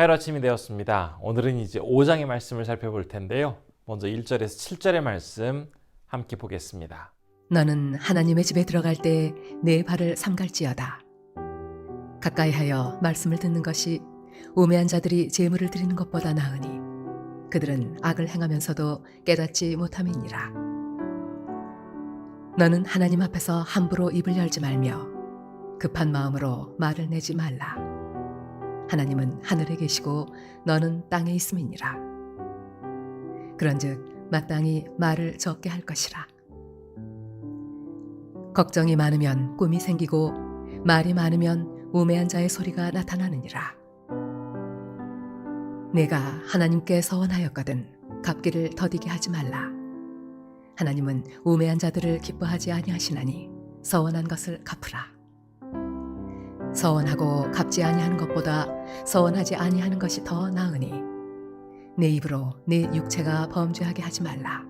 화요일 아침이 되었습니다. 오늘은 이제 5장의 말씀을 살펴볼 텐데요. 먼저 1절에서 7절의 말씀 함께 보겠습니다. 너는 하나님의 집에 들어갈 때 내 발을 삼갈지어다. 가까이 하여 말씀을 듣는 것이 우매한 자들이 제물을 드리는 것보다 나으니 그들은 악을 행하면서도 깨닫지 못함이니라. 너는 하나님 앞에서 함부로 입을 열지 말며 급한 마음으로 말을 내지 말라. 하나님은 하늘에 계시고 너는 땅에 있음이니라. 그런즉 마땅히 말을 적게 할 것이라. 걱정이 많으면 꿈이 생기고 말이 많으면 우매한 자의 소리가 나타나느니라. 내가 하나님께 서원하였거든 갚기를 더디게 하지 말라. 하나님은 우매한 자들을 기뻐하지 아니하시나니 서원한 것을 갚으라. 서원하고 갚지 아니하는 것보다 서원하지 아니하는 것이 더 나으니 내 입으로 내 육체가 범죄하게 하지 말라.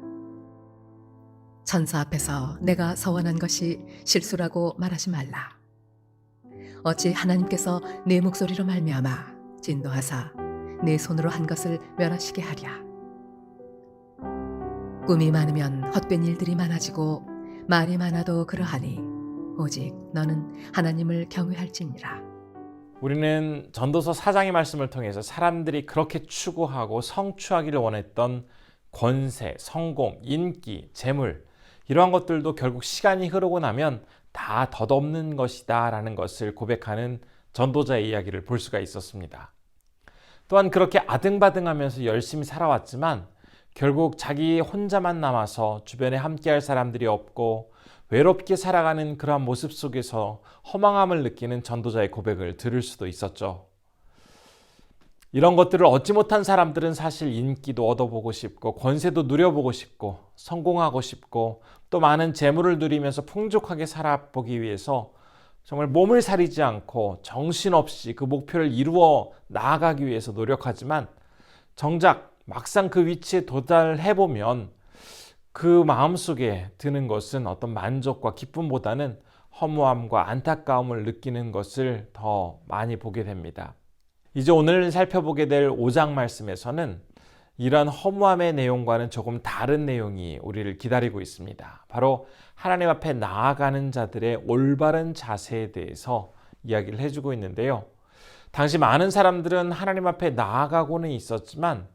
천사 앞에서 내가 서원한 것이 실수라고 말하지 말라. 어찌 하나님께서 내 목소리로 말미암아 진노하사 내 손으로 한 것을 멸하시게 하랴. 꿈이 많으면 헛된 일들이 많아지고 말이 많아도 그러하니 오직 너는 하나님을 경외할지니라. 우리는 전도서 4장의 말씀을 통해서 사람들이 그렇게 추구하고 성취하기를 원했던 권세, 성공, 인기, 재물 이러한 것들도 결국 시간이 흐르고 나면 다 덧없는 것이다 라는 것을 고백하는 전도자의 이야기를 볼 수가 있었습니다. 또한 그렇게 아등바등하면서 열심히 살아왔지만 결국 자기 혼자만 남아서 주변에 함께할 사람들이 없고 외롭게 살아가는 그러한 모습 속에서 허망함을 느끼는 전도자의 고백을 들을 수도 있었죠. 이런 것들을 얻지 못한 사람들은 사실 인기도 얻어보고 싶고 권세도 누려보고 싶고 성공하고 싶고 또 많은 재물을 누리면서 풍족하게 살아보기 위해서 정말 몸을 사리지 않고 정신없이 그 목표를 이루어 나아가기 위해서 노력하지만 정작 막상 그 위치에 도달해보면 그 마음속에 드는 것은 어떤 만족과 기쁨보다는 허무함과 안타까움을 느끼는 것을 더 많이 보게 됩니다. 이제 오늘 살펴보게 될 5장 말씀에서는 이러한 허무함의 내용과는 조금 다른 내용이 우리를 기다리고 있습니다. 바로 하나님 앞에 나아가는 자들의 올바른 자세에 대해서 이야기를 해주고 있는데요. 당시 많은 사람들은 하나님 앞에 나아가고는 있었지만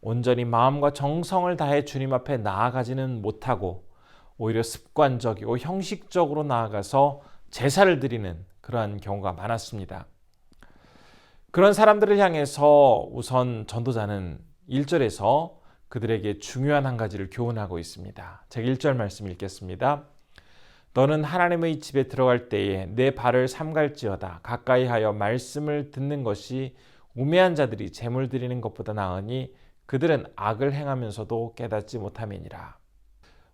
온전히 마음과 정성을 다해 주님 앞에 나아가지는 못하고 오히려 습관적이고 형식적으로 나아가서 제사를 드리는 그러한 경우가 많았습니다. 그런 사람들을 향해서 우선 전도자는 1절에서 그들에게 중요한 한 가지를 교훈하고 있습니다. 제가 1절 말씀 읽겠습니다. 너는 하나님의 집에 들어갈 때에 내 발을 삼갈지어다. 가까이 하여 말씀을 듣는 것이 우매한 자들이 재물 드리는 것보다 나으니 그들은 악을 행하면서도 깨닫지 못함이니라.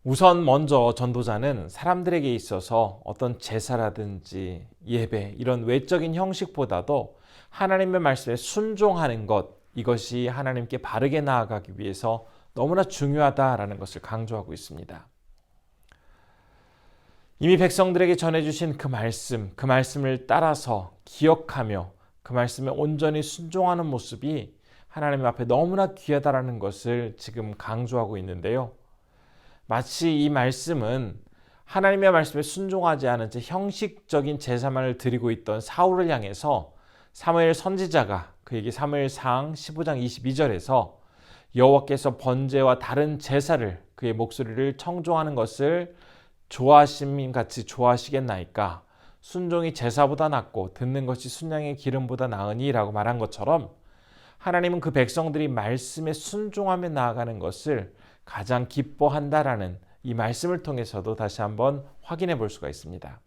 우선 먼저 전도자는 사람들에게 있어서 어떤 제사라든지 예배 이런 외적인 형식보다도 하나님의 말씀에 순종하는 것, 이것이 하나님께 바르게 나아가기 위해서 너무나 중요하다라는 것을 강조하고 있습니다. 이미 백성들에게 전해주신 그 말씀을 따라서 기억하며 그 말씀에 온전히 순종하는 모습이 하나님 앞에 너무나 귀하다라는 것을 지금 강조하고 있는데요. 마치 이 말씀은 하나님의 말씀에 순종하지 않은 채 형식적인 제사만을 드리고 있던 사울을 향해서 사무엘 선지자가 그에게 사무엘상 15장 22절에서 여호와께서 번제와 다른 제사를 그의 목소리를 청종하는 것을 좋아하심같이 좋아하시겠나이까 순종이 제사보다 낫고 듣는 것이 순양의 기름보다 나으니 라고 말한 것처럼 하나님은 그 백성들이 말씀에 순종하며 나아가는 것을 가장 기뻐한다라는 이 말씀을 통해서도 다시 한번 확인해 볼 수가 있습니다.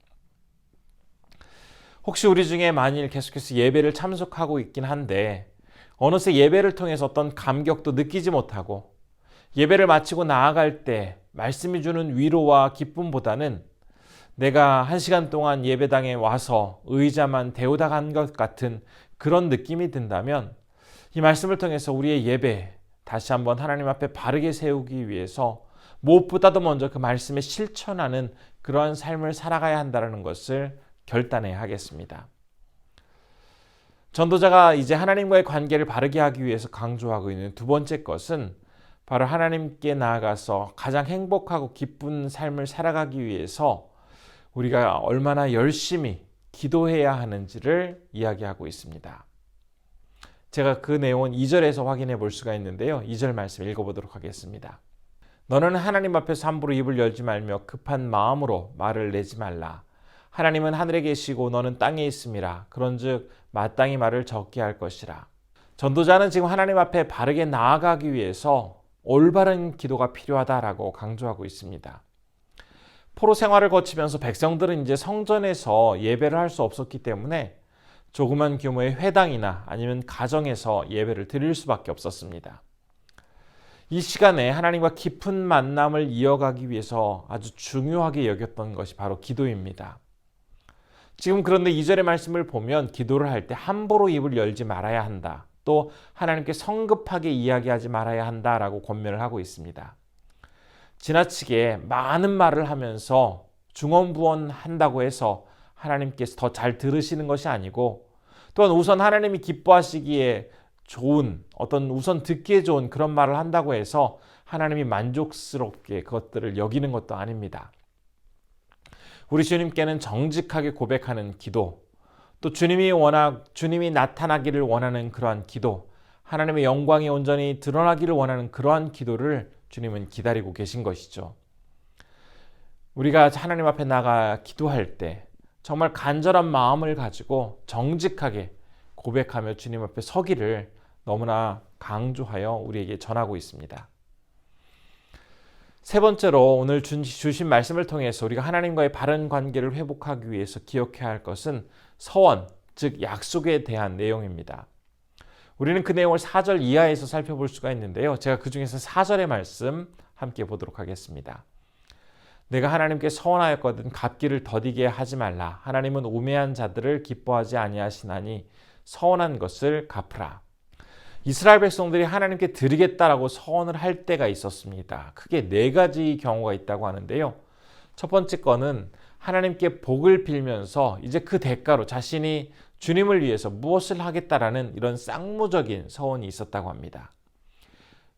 혹시 우리 중에 만일 계속해서 예배를 참석하고 있긴 한데 어느새 예배를 통해서 어떤 감격도 느끼지 못하고 예배를 마치고 나아갈 때 말씀이 주는 위로와 기쁨보다는 내가 1시간 동안 예배당에 와서 의자만 데우다 간 것 같은 그런 느낌이 든다면 이 말씀을 통해서 우리의 예배 다시 한번 하나님 앞에 바르게 세우기 위해서 무엇보다도 먼저 그 말씀에 실천하는 그러한 삶을 살아가야 한다는 것을 결단해야 하겠습니다. 전도자가 이제 하나님과의 관계를 바르게 하기 위해서 강조하고 있는 두 번째 것은 바로 하나님께 나아가서 가장 행복하고 기쁜 삶을 살아가기 위해서 우리가 얼마나 열심히 기도해야 하는지를 이야기하고 있습니다. 제가 그 내용은 2절에서 확인해 볼 수가 있는데요. 2절 말씀 읽어보도록 하겠습니다. 너는 하나님 앞에서 함부로 입을 열지 말며 급한 마음으로 말을 내지 말라. 하나님은 하늘에 계시고 너는 땅에 있음이라. 그런즉 마땅히 말을 적게 할 것이라. 전도자는 지금 하나님 앞에 바르게 나아가기 위해서 올바른 기도가 필요하다라고 강조하고 있습니다. 포로 생활을 거치면서 백성들은 이제 성전에서 예배를 할 수 없었기 때문에 조그만 규모의 회당이나 아니면 가정에서 예배를 드릴 수밖에 없었습니다. 이 시간에 하나님과 깊은 만남을 이어가기 위해서 아주 중요하게 여겼던 것이 바로 기도입니다. 지금 그런데 2절의 말씀을 보면 기도를 할 때 함부로 입을 열지 말아야 한다. 또 하나님께 성급하게 이야기하지 말아야 한다라고 권면을 하고 있습니다. 지나치게 많은 말을 하면서 중언부언한다고 해서 하나님께서 더 잘 들으시는 것이 아니고 또한 우선 하나님이 기뻐하시기에 좋은 우선 듣기에 좋은 그런 말을 한다고 해서 하나님이 만족스럽게 그것들을 여기는 것도 아닙니다. 우리 주님께는 정직하게 고백하는 기도, 또 주님이 나타나기를 원하는 그러한 기도, 하나님의 영광이 온전히 드러나기를 원하는 그러한 기도를 주님은 기다리고 계신 것이죠. 우리가 하나님 앞에 나가 기도할 때 정말 간절한 마음을 가지고 정직하게 고백하며 주님 앞에 서기를 너무나 강조하여 우리에게 전하고 있습니다. 세 번째로 오늘 주신 말씀을 통해서 우리가 하나님과의 바른 관계를 회복하기 위해서 기억해야 할 것은 서원, 즉 약속에 대한 내용입니다. 우리는 그 내용을 4절 이하에서 살펴볼 수가 있는데요. 제가 그 중에서 4절의 말씀 함께 보도록 하겠습니다. 내가 하나님께 서원하였거든 갚기를 더디게 하지 말라. 하나님은 우매한 자들을 기뻐하지 아니하시나니 서원한 것을 갚으라. 이스라엘 백성들이 하나님께 드리겠다라고 서원을 할 때가 있었습니다. 크게 4가지 경우가 있다고 하는데요. 첫 번째 거는 하나님께 복을 빌면서 이제 그 대가로 자신이 주님을 위해서 무엇을 하겠다라는 이런 쌍무적인 서원이 있었다고 합니다.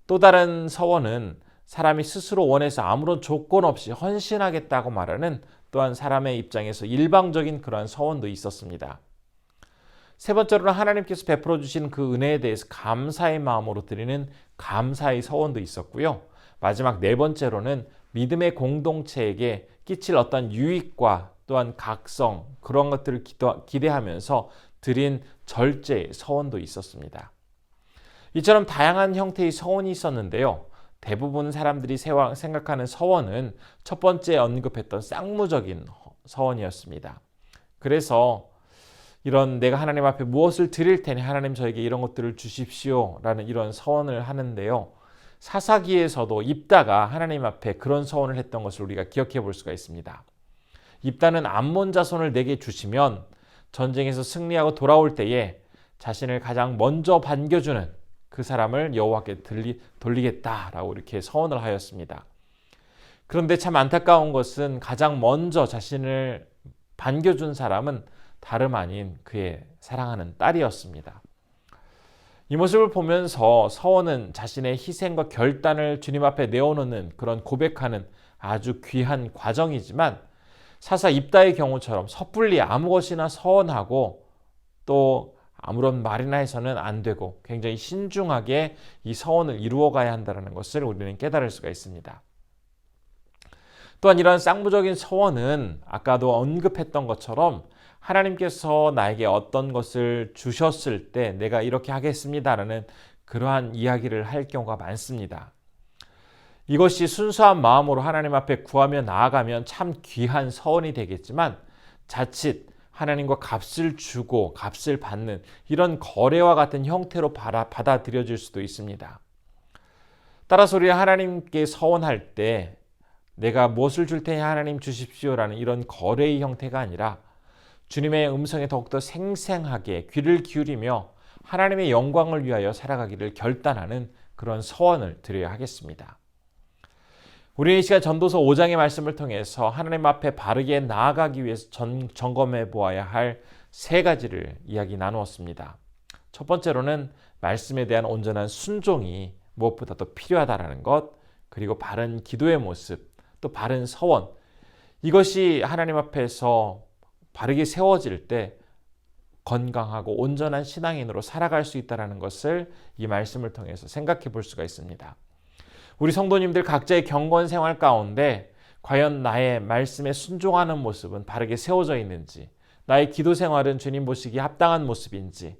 또 다른 서원은 사람이 스스로 원해서 아무런 조건 없이 헌신하겠다고 말하는 또한 사람의 입장에서 일방적인 그러한 서원도 있었습니다. 세 번째로는 하나님께서 베풀어 주신 그 은혜에 대해서 감사의 마음으로 드리는 감사의 서원도 있었고요. 마지막 4번째로는 믿음의 공동체에게 끼칠 어떤 유익과 또한 각성 그런 것들을 기대하면서 드린 절제의 서원도 있었습니다. 이처럼 다양한 형태의 서원이 있었는데요. 대부분 사람들이 생각하는 서원은 첫 번째 언급했던 쌍무적인 서원이었습니다. 그래서 이런 내가 하나님 앞에 무엇을 드릴 테니 하나님 저에게 이런 것들을 주십시오 라는 이런 서원을 하는데요. 사사기에서도 입다가 하나님 앞에 그런 서원을 했던 것을 우리가 기억해 볼 수가 있습니다. 입다는 암몬 자손을 내게 주시면 전쟁에서 승리하고 돌아올 때에 자신을 가장 먼저 반겨주는 그 사람을 여호와께 돌리겠다라고 이렇게 서원을 하였습니다. 그런데 참 안타까운 것은 가장 먼저 자신을 반겨준 사람은 다름 아닌 그의 사랑하는 딸이었습니다. 이 모습을 보면서 서원은 자신의 희생과 결단을 주님 앞에 내어놓는 그런 고백하는 아주 귀한 과정이지만 사사 입다의 경우처럼 섣불리 아무것이나 서원하고 또 아무런 말이나 해서는 안 되고 굉장히 신중하게 이 서원을 이루어가야 한다는 것을 우리는 깨달을 수가 있습니다. 또한 이러한 쌍무적인 서원은 아까도 언급했던 것처럼 하나님께서 나에게 어떤 것을 주셨을 때 내가 이렇게 하겠습니다라는 그러한 이야기를 할 경우가 많습니다. 이것이 순수한 마음으로 하나님 앞에 구하며 나아가면 참 귀한 서원이 되겠지만 자칫 하나님과 값을 주고 값을 받는 이런 거래와 같은 형태로 받아들여질 수도 있습니다. 따라서 우리가 하나님께 서원할 때 내가 무엇을 줄 테니 하나님 주십시오라는 이런 거래의 형태가 아니라 주님의 음성에 더욱더 생생하게 귀를 기울이며 하나님의 영광을 위하여 살아가기를 결단하는 그런 서원을 드려야 하겠습니다. 우리는 이 시간 전도서 5장의 말씀을 통해서 하나님 앞에 바르게 나아가기 위해서 점검해 보아야 할 3가지를 이야기 나누었습니다. 첫 번째로는 말씀에 대한 온전한 순종이 무엇보다도 필요하다라는 것, 그리고 바른 기도의 모습, 또 바른 서원, 이것이 하나님 앞에서 바르게 세워질 때 건강하고 온전한 신앙인으로 살아갈 수 있다는 것을 이 말씀을 통해서 생각해 볼 수가 있습니다. 우리 성도님들 각자의 경건 생활 가운데 과연 나의 말씀에 순종하는 모습은 바르게 세워져 있는지, 나의 기도 생활은 주님 보시기에 합당한 모습인지,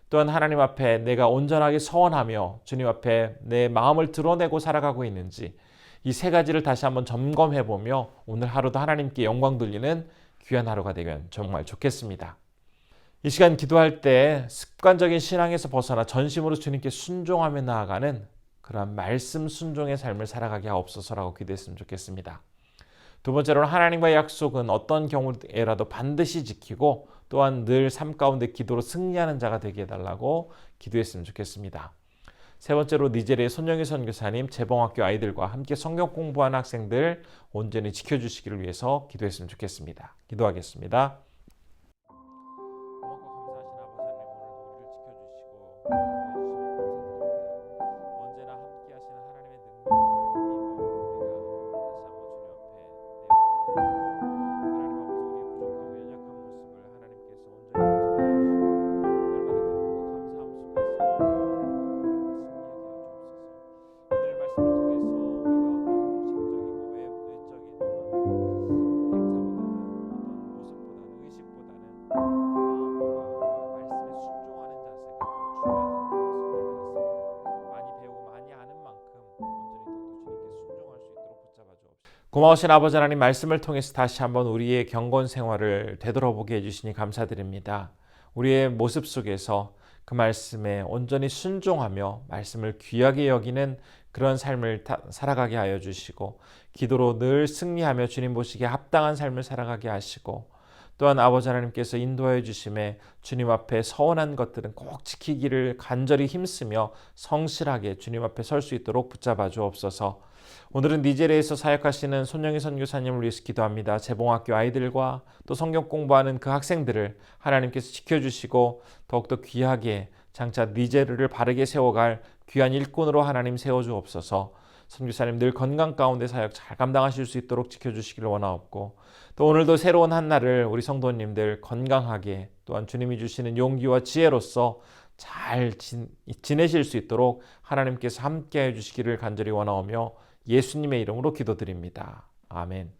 또한 하나님 앞에 내가 온전하게 서원하며 주님 앞에 내 마음을 드러내고 살아가고 있는지, 이 세 가지를 다시 한번 점검해 보며 오늘 하루도 하나님께 영광 돌리는 귀한 하루가 되면 정말 좋겠습니다. 이 시간 기도할 때 습관적인 신앙에서 벗어나 전심으로 주님께 순종하며 나아가는 그러한 말씀 순종의 삶을 살아가게 하옵소서라고 기도했으면 좋겠습니다. 두 번째로는 하나님과의 약속은 어떤 경우에라도 반드시 지키고 또한 늘 삶 가운데 기도로 승리하는 자가 되게 해달라고 기도했으면 좋겠습니다. 세 번째로 니제리의 손영희 선교사님, 재봉학교 아이들과 함께 성경 공부하는 학생들 온전히 지켜주시기를 위해서 기도했으면 좋겠습니다. 기도하겠습니다. 고마우신 아버지 하나님, 말씀을 통해서 다시 한번 우리의 경건 생활을 되돌아보게 해주시니 감사드립니다. 우리의 모습 속에서 그 말씀에 온전히 순종하며 말씀을 귀하게 여기는 그런 삶을 살아가게 하여 주시고, 기도로 늘 승리하며 주님 보시기에 합당한 삶을 살아가게 하시고, 또한 아버지 하나님께서 인도하여 주심에 주님 앞에 서원한 것들은 꼭 지키기를 간절히 힘쓰며 성실하게 주님 앞에 설 수 있도록 붙잡아 주옵소서. 오늘은 니제리아에서 사역하시는 손영희 선교사님을 위해서 기도합니다. 재봉학교 아이들과 또 성경 공부하는 그 학생들을 하나님께서 지켜주시고 더욱더 귀하게 장차 니제르를 바르게 세워갈 귀한 일꾼으로 하나님 세워주옵소서. 선교사님 늘 건강 가운데 사역 잘 감당하실 수 있도록 지켜주시기를 원하옵고, 또 오늘도 새로운 한 날을 우리 성도님들 건강하게 또한 주님이 주시는 용기와 지혜로서 잘 지내실 수 있도록 하나님께서 함께해 주시기를 간절히 원하오며 예수님의 이름으로 기도드립니다. 아멘.